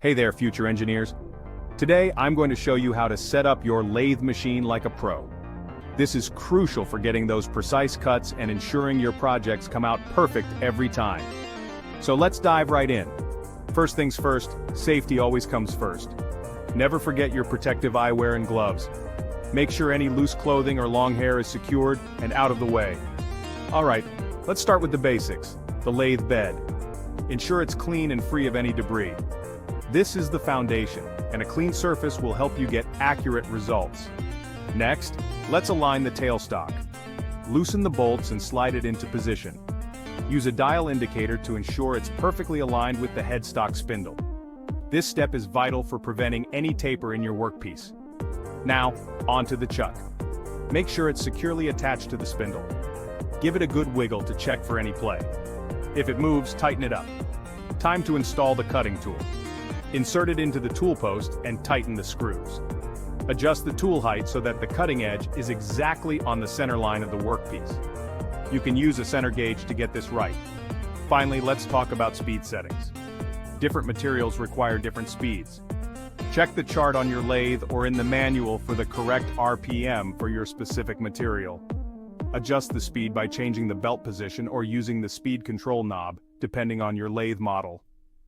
Hey there, future engineers. Today, I'm going to show you how to set up your lathe machine like a pro. This is crucial for getting those precise cuts and ensuring your projects come out perfect every time. So let's dive right in. First things first, safety always comes first. Never forget your protective eyewear and gloves. Make sure any loose clothing or long hair is secured and out of the way. Alright, let's start with the basics, the lathe bed. Ensure it's clean and free of any debris. This is the foundation, and a clean surface will help you get accurate results. Next, let's align the tailstock. Loosen the bolts and slide it into position. Use a dial indicator to ensure it's perfectly aligned with the headstock spindle. This step is vital for preventing any taper in your workpiece. Now, onto the chuck. Make sure it's securely attached to the spindle. Give it a good wiggle to check for any play. If it moves, tighten it up. Time to install the cutting tool. Insert it into the tool post and tighten the screws. Adjust the tool height so that the cutting edge is exactly on the center line of the workpiece. You can use a center gauge to get this right. Finally, let's talk about speed settings. Different materials require different speeds. Check the chart on your lathe or in the manual for the correct RPM for your specific material. Adjust the speed by changing the belt position or using the speed control knob, depending on your lathe model.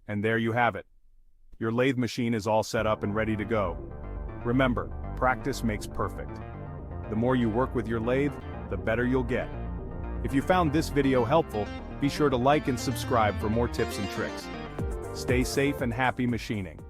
And there you have it. Your lathe machine is all set up and ready to go. Remember, practice makes perfect. The more you work with your lathe, the better you'll get. If you found this video helpful, be sure to like and subscribe for more tips and tricks. Stay safe and happy machining.